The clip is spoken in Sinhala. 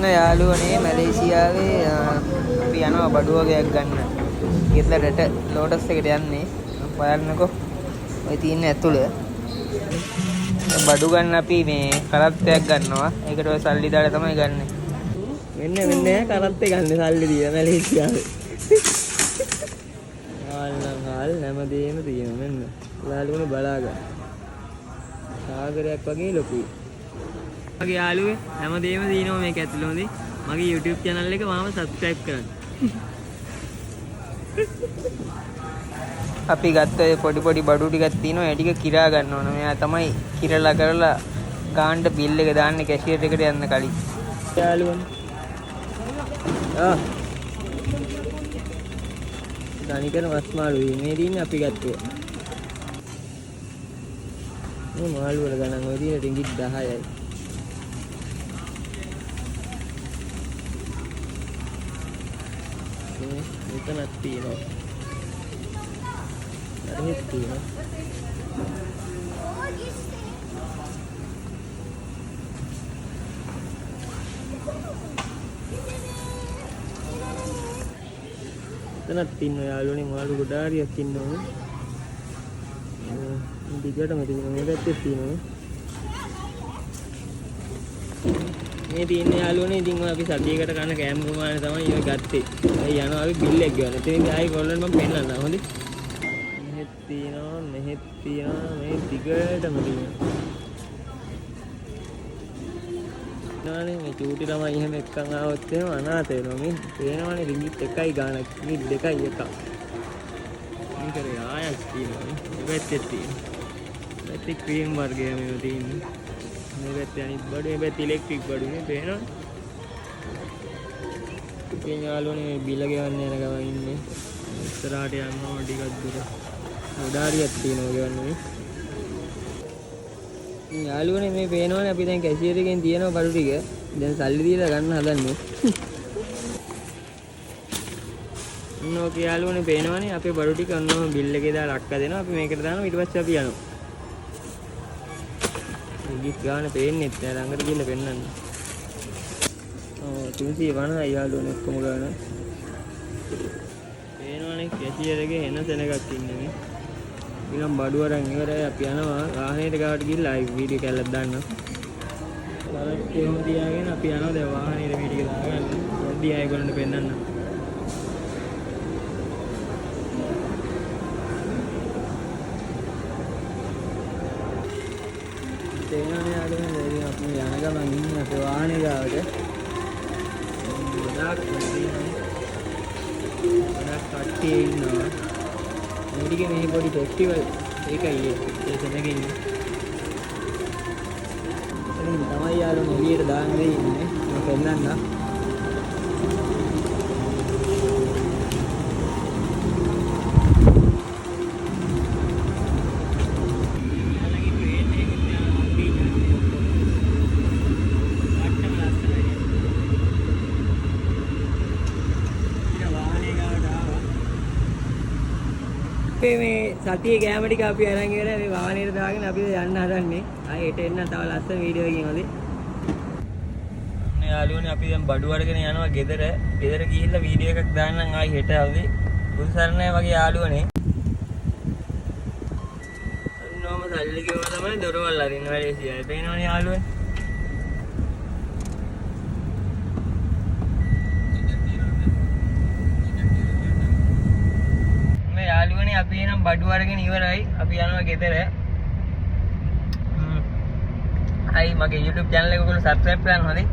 ඔන්න යාළුවනේ මැලේසියාවේ අපි යනවා බඩු වගේක් ගන්න. ගෙදරට ලෝටස් එකට යන්නේ. බලන්නකෝ. ඔය තියෙන ඇතුළ. බඩු ගන්න අපි මේ කරත්තයක් ගන්නවා. ඒකට ඔය සල්ලි දාලා තමයි ගන්නෙ. මෙන්න කරත්තේ ගන්න සල්ලි දීලා මැලේසියාවේ. ආල්නංගල් හැමදේම තියෙනවා මෙන්න. යාළුවනේ බලා ගන්න. සාගරයක් වගේ ලොකුයි. මගේ යාළුවේ හැමදේම තියෙනවා මේක ඇතුළේ. මගේ YouTube channel එක මාව subscribe කරන්න. අපි ගත්ත පොඩි පොඩි බඩු ටිකක් තියෙනවා. ඒ ටික කිරා ගන්න ඕන. මෙයා තමයි කිරලා කරලා ගාන්න බිල් එක දාන්නේ කැෂියර් එකට යන්න කලින්. යාළුවනේ. ධනිකර මස් මාළුයි. මේ දින්නේ අපි ගත්තා. මේ මාළු වල ගණන් ඔය දින රින්ගිට් 10යි. මෙතනක් තියෙනවා. අරහෙත් තියෙනවා. එතනක් තියෙනවා යාළුවනේ මාළු ගොඩාරියක් ඉන්නවා. දිගටම තියෙනවා. මේ පැත්තේ තියෙනවා. මේ තියෙන යාළුවනේ ඉතින් අපි සතියකට කන කෑම ප්‍රමාණය තමයි ඔය ගත්තේ. ඒ යනවා අපි බිල් එක ගන්න. ඉතින් ආයි කොල්ලන් මම පෙන්නන්න හොඳේ. මෙහෙත් තියෙනවා, මෙහෙත් තියෙනවා, මේ දිගටම තියෙනවා. නානේ මේ චූටි ළමයි එහෙම එක්කන් ආවොත් එහෙම අනාථ වෙනවා. මේ පේනවනේ රින්ගිට් 1යි ගානක්. රින්ගිට් 2යි එකක්. මේ කරේ ආයක් තියෙනවා. මේ පැත්තේ තියෙනවා. පැත්තේ ක්‍රීම් වර්ගය මේව තියෙන්නේ. මේ පැත්තේ අනිත් බඩු මේ පැත්තේ ඉලෙක්ට්‍රික් බඩු නේ පේනවනේ. ඉතින් යාළුවනේ මේ බිල ගෙවන්න යන ගමන් ඉන්නේ. ඉස්සරහට යනවා ටිකක් දුර. ගොඩාරියක් තියෙනවා ගෙවන්නේ. ඉතින් යාළුවනේ මේ පේනවනේ අපි දැන් කැෂියර් එකෙන් තියෙනවා බඩු ටික. දැන් සල්ලි දීලා ගන්න හදන්නේ. ඕකේ යාළුවනේ පේනවනේ අපේ බඩු ටික ඔන්නම බිල් එකේ දාලා අක්ක දෙනවා. අපි මේකට දානවා ඊට පස්සේ අපි යනවා. ගිස් ගාන පේන්නේ නැහැ ළඟට ගිහින් පෙන්නන්න. 350යි යාළුවනේ ඔක්කොම ගාන. පේනවනේ කැෂියර් එකේ එන සෙනගක් ඉන්නේ මේ. ඊළඟ බඩුව අරන් ඉවරයි අපි යනවා වාහනේට ගාවට ගිහිල්ලා ආයි වීඩියෝ කැල්ලක් දාන්න. බලන්න එහෙම තියාගෙන අපි යනවා දැන් වාහනේට වීඩියෝ දාගන්න. පොඩ්ඩි ආයි ගොල්ලන්ට පෙන්නන්න. තේනනේ යාළුවනේ අපි යන ගමන් ඉන්නේ අපේ වාහනේ ගාවට. ගොඩාක් කට්ටිය ඉන්නවා. මේකේ මේ පොඩි ෆෙස්ටිවල් එකයි ඒ සෙනග ඉන්නේ. එතනින් තමයි යාළුවනේ එළියට දාන්න වෙන්නේ. මම පෙන්නන්න. මේ සතියේ කැම ටික අපි අරන් ඉවරයි මේ වාහනේට දාගෙන අපි යන්න හදන්නේ. ආයෙ හෙට එන්න තව ලස්සන වීඩියෝ එකකින් හොදේ. මේ යාළුවනේ අපි දැන් බඩු අරගෙන යනවා ගෙදර. ගෙදර ගිහිල්ලා වීඩියෝ එකක් දාන්නම් ආයෙ හෙට આવදී. බුදුසරණයි වගේ යාළුවනේ. අන්නෝම සල්ලි ගෙවලා තමයි දොරවල් අරින්න වැඩේ සියල්ල. පේනවනේ යාළුවනේ. යාළුවනේ අපි එනම් බඩු අරගෙන ඉවරයි. අපි යනවා ගෙදර. අයි මගේ YouTube channel එක ඔයගොල්ලෝ subscribe කරන්න හොඳේ.